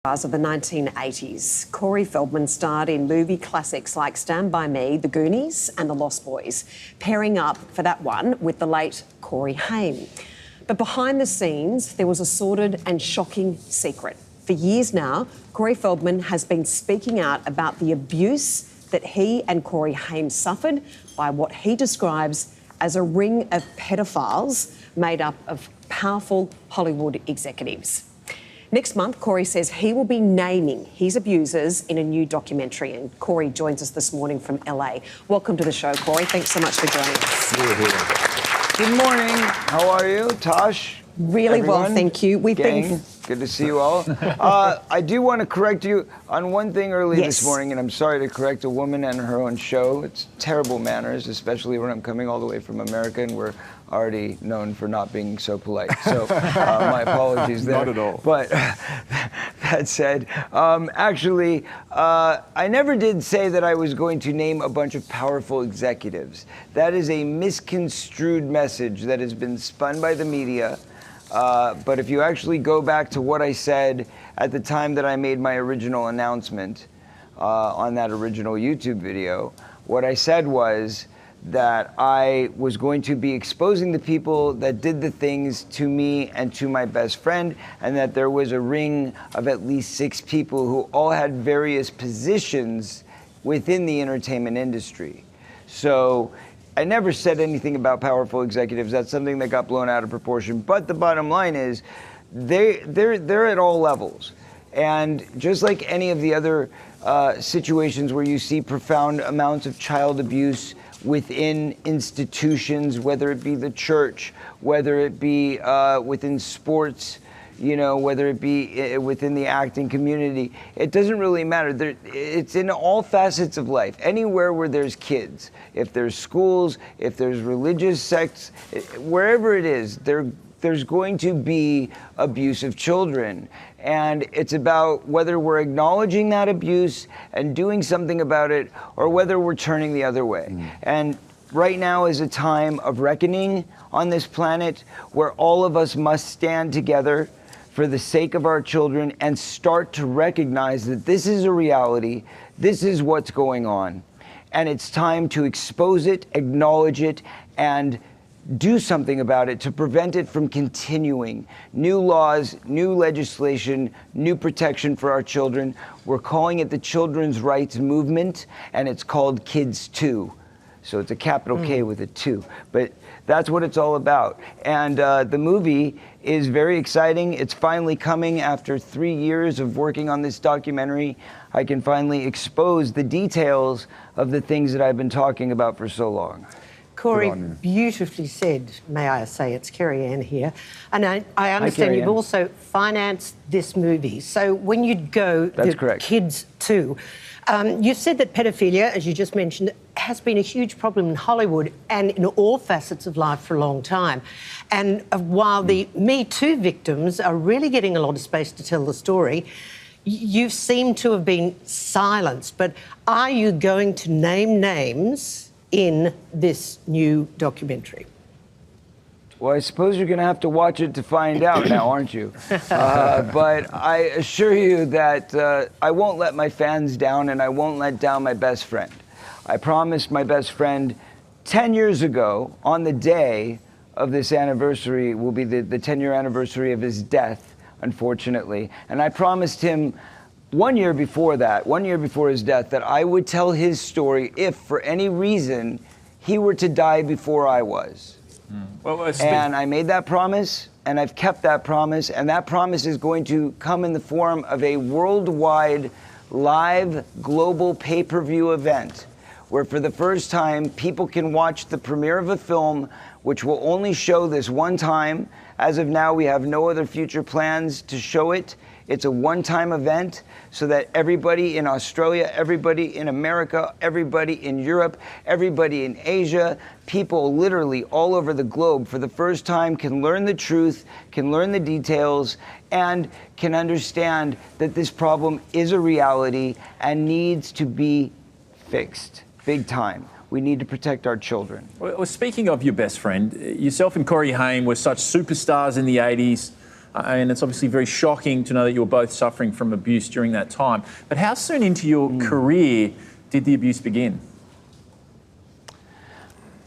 Of the 1980s, Corey Feldman starred in movie classics like Stand By Me, The Goonies and The Lost Boys, pairing up for that one with the late Corey Haim. But behind the scenes, there was a sordid and shocking secret. For years now, Corey Feldman has been speaking out about the abuse that he and Corey Haim suffered by what he describes as a ring of pedophiles made up of powerful Hollywood executives. Next month, Corey says he will be naming his abusers in a new documentary, and Corey joins us this morning from LA. Welcome to the show, Corey. Thanks so much for joining us. Good morning. How are you, Tosh? Really Everyone? well, thank you. We've been... Good to see you all. I do want to correct you on one thing early this morning, and I'm sorry to correct a woman and her own show. It's terrible manners, especially when I'm coming all the way from America, and we're already known for not being so polite. So my apologies there. Not at all. But that said, actually, I never did say that I was going to name a bunch of powerful executives. That is a misconstrued message that has been spun by the media. But if you actually go back to what I said at the time that I made my original announcement on that original YouTube video, what I said was that I was going to be exposing the people that did the things to me and to my best friend, and that there was a ring of at least 6 people who all had various positions within the entertainment industry. So I never said anything about powerful executives. That's something that got blown out of proportion. But the bottom line is they're at all levels. And just like any of the other situations where you see profound amounts of child abuse within institutions, whether it be the church, whether it be within sports, you know, whether it be within the acting community, it doesn't really matter. It's in all facets of life. Anywhere where there's kids, if there's schools, if there's religious sects, wherever it is, there's going to be abuse of children. And it's about whether we're acknowledging that abuse and doing something about it, or whether we're turning the other way. And right now is a time of reckoning on this planet where all of us must stand together for the sake of our children and start to recognize that this is a reality, this is what's going on, and it's time to expose it, acknowledge it, and do something about it to prevent it from continuing. New laws, new legislation, new protection for our children. We're calling it the Children's Rights Movement, and it's called Kids 2. So it's a capital K with a 2. But that's what it's all about. And the movie is very exciting. It's finally coming after 3 years of working on this documentary. I can finally expose the details of the things that I've been talking about for so long. Corey, beautifully said, may I say. It's Carrie Ann here. And I understand you've also financed this movie. So when you go the Kids 2, you've said that pedophilia, as you just mentioned, has been a huge problem in Hollywood and in all facets of life for a long time. And while the Me Too victims are really getting a lot of space to tell the story, you seem to have been silenced. But are you going to name names in this new documentary? Well, I suppose you're going to have to watch it to find out now, aren't you? But I assure you that I won't let my fans down, and I won't let down my best friend. I promised my best friend 10 years ago, on the day of this anniversary, will be the 10-year anniversary of his death, unfortunately. And I promised him 1 year before that, 1 year before his death, that I would tell his story if, for any reason, he were to die before I was. And I made that promise, and I've kept that promise, and that promise is going to come in the form of a worldwide, live, global pay-per-view event, where for the first time, people can watch the premiere of a film, which will only show this one time. As of now, we have no other future plans to show it. It's a one-time event so that everybody in Australia, everybody in America, everybody in Europe, everybody in Asia, people literally all over the globe for the first time can learn the truth, can learn the details, and can understand that this problem is a reality and needs to be fixed big time. We need to protect our children. Well, speaking of your best friend, yourself and Corey Haim were such superstars in the 80s. and it's obviously very shocking to know that you were both suffering from abuse during that time. But how soon into your career did the abuse begin?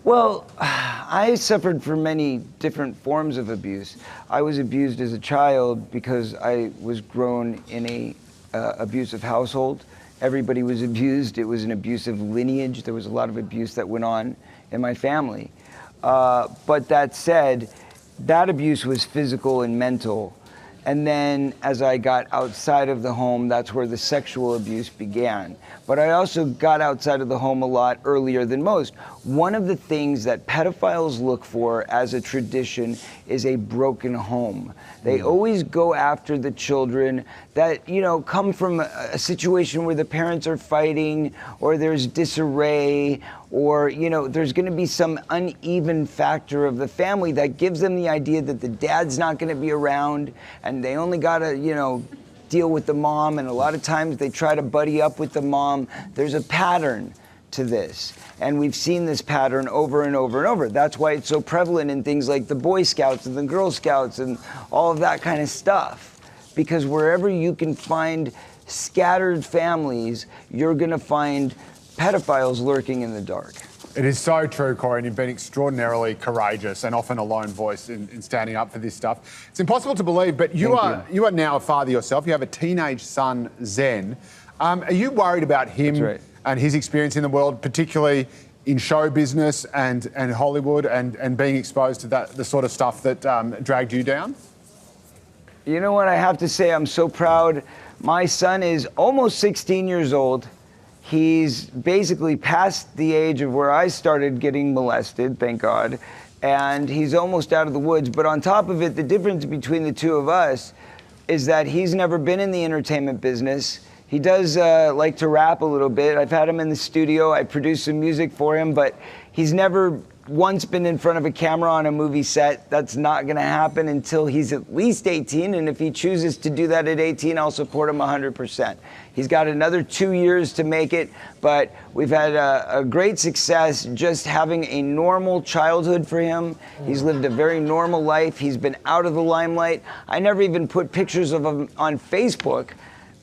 Well, I suffered from many different forms of abuse. I was abused as a child because I was grown in a abusive household. Everybody was abused. It was an abusive lineage. There was a lot of abuse that went on in my family. But that said, that abuse was physical and mental. And then as I got outside of the home, that's where the sexual abuse began. But I also got outside of the home a lot earlier than most. One of the things that pedophiles look for as a tradition is a broken home. They always go after the children that, you know, come from a situation where the parents are fighting, or there's disarray, or, you know, there's going to be some uneven factor of the family that gives them the idea that the dad's not going to be around, and they only got to, you know, deal with the mom, and a lot of times they try to buddy up with the mom. There's a pattern to this, and we've seen this pattern over and over and over. That's why it's so prevalent in things like the Boy Scouts and the Girl Scouts and all of that kind of stuff, because wherever you can find scattered families, you're going to find pedophiles lurking in the dark. It is so true, Corey, and you've been extraordinarily courageous and often a lone voice in standing up for this stuff. It's impossible to believe, but you are now a father yourself. You have a teenage son, Zen. Are you worried about him and his experience in the world, particularly in show business and Hollywood, and being exposed to the sort of stuff that dragged you down? You know what, I have to say, I'm so proud. My son is almost 16 years old. He's basically past the age of where I started getting molested, thank God, and he's almost out of the woods. But on top of it, the difference between the two of us is that he's never been in the entertainment business. He does like to rap a little bit. I've had him in the studio. I produced some music for him, but he's never once been in front of a camera on a movie set. That's not going to happen until he's at least 18, and if he chooses to do that at 18, I'll support him 100%. He's got another 2 years to make it, but we've had a great success just having a normal childhood for him. He's lived a very normal life. He's been out of the limelight. I never even put pictures of him on Facebook,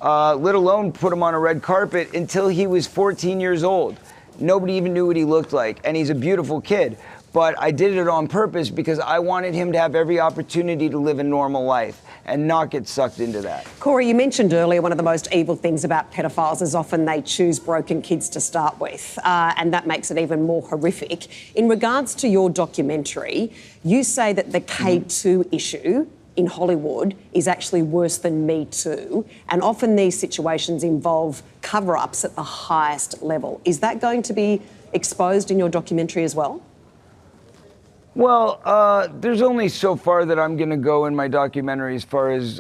let alone put him on a red carpet, until he was 14 years old. Nobody even knew what he looked like, and he's a beautiful kid. But I did it on purpose because I wanted him to have every opportunity to live a normal life and not get sucked into that. Corey, you mentioned earlier one of the most evil things about pedophiles is often they choose broken kids to start with, and that makes it even more horrific. In regards to your documentary, you say that the K2 issue in Hollywood is actually worse than Me Too, and often these situations involve cover-ups at the highest level. Is that going to be exposed in your documentary as well? Well, there's only so far that I'm going to go in my documentary as far as,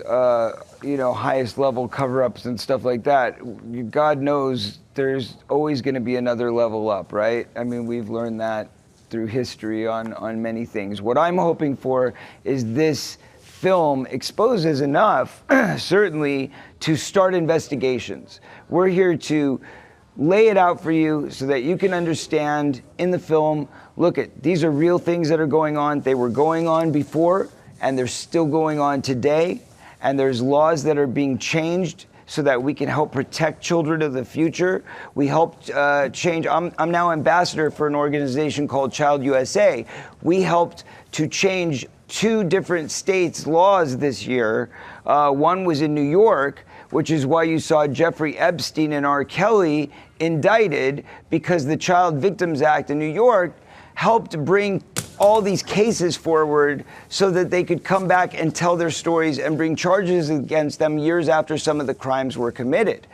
you know, highest level cover-ups and stuff like that. God knows there's always going to be another level up, right? I mean, we've learned that through history on many things. What I'm hoping for is this film exposes enough, certainly, to start investigations. We're here to lay it out for you so that you can understand in the film, look, these are real things that are going on. They were going on before, and they're still going on today. And there's laws that are being changed so that we can help protect children of the future. We helped change. I'm now ambassador for an organization called ChildUSA. We helped to change 2 different states' laws this year. One was in New York, which is why you saw Jeffery Epstein and R. Kelly indicted, because the Child Victims Act in New York helped bring all these cases forward so that they could come back and tell their stories and bring charges against them years after some of the crimes were committed.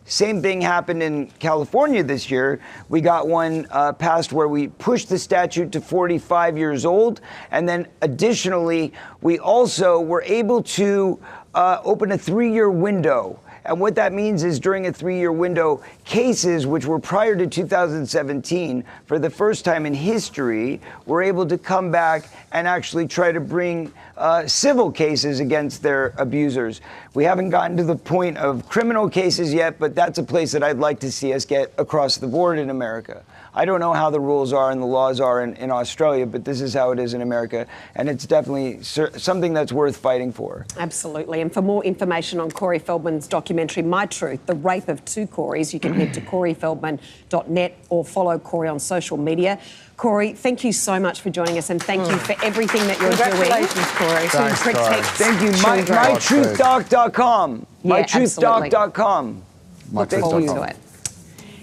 Same thing happened in California this year. We got one passed where we pushed the statute to 45 years old. And then additionally, we also were able to open a 3-year window. And what that means is during a 3-year window, cases which were prior to 2017, for the first time in history, were able to come back and actually try to bring civil cases against their abusers. We haven't gotten to the point of criminal cases yet, but that's a place that I'd like to see us get across the board in America. I don't know how the rules are and the laws are in Australia, but this is how it is in America, and it's definitely something that's worth fighting for. Absolutely. And for more information on Corey Feldman's documentary, My Truth, The Rape of Two Coreys, you can head to coreyfeldman.net or follow Corey on social media. Corey, thank you so much for joining us, and thank you for everything that you're doing. Congratulations, Corey. To protect Thank you. MyTruthDoc.com. Yeah, MyTruthDoc.com. Look forward to it.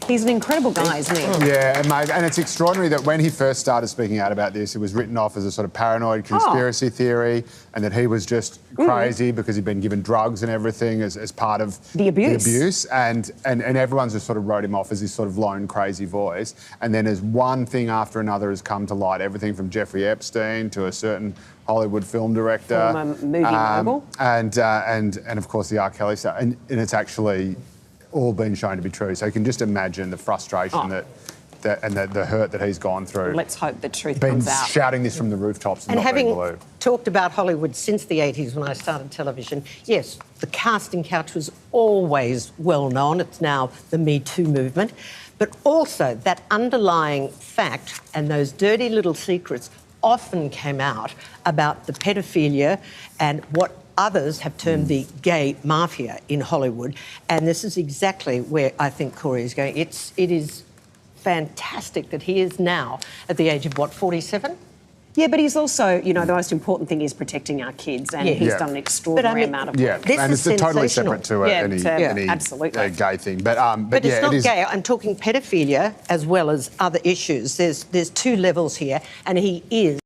He's an incredible guy, isn't he? Yeah, mate, and it's extraordinary that when he first started speaking out about this, it was written off as a sort of paranoid conspiracy theory, and that he was just crazy because he'd been given drugs and everything as part of the abuse. And everyone's just sort of wrote him off as this sort of lone crazy voice. And then as one thing after another has come to light, everything from Jeffery Epstein to a certain Hollywood film director, former movie mogul, and of course the R. Kelly stuff, and it's actually all been shown to be true. So you can just imagine the frustration and the hurt that he's gone through. Let's hope the truth comes out. Been shouting this from the rooftops and not having being believed. Talked about Hollywood since the 80s when I started television, yes, the casting couch was always well known. It's now the Me Too movement. But also that underlying fact and those dirty little secrets often came out about the pedophilia and what others have termed the gay mafia in Hollywood, and this is exactly where I think Corey is going. It is fantastic that he is now at the age of, what, 47? Yeah, but he's also, you know, the most important thing is protecting our kids, and he's done an extraordinary amount of work. Yeah, and it's totally separate to any absolutely. gay thing. But it's not gay. I'm talking pedophilia as well as other issues. There's two levels here, and he is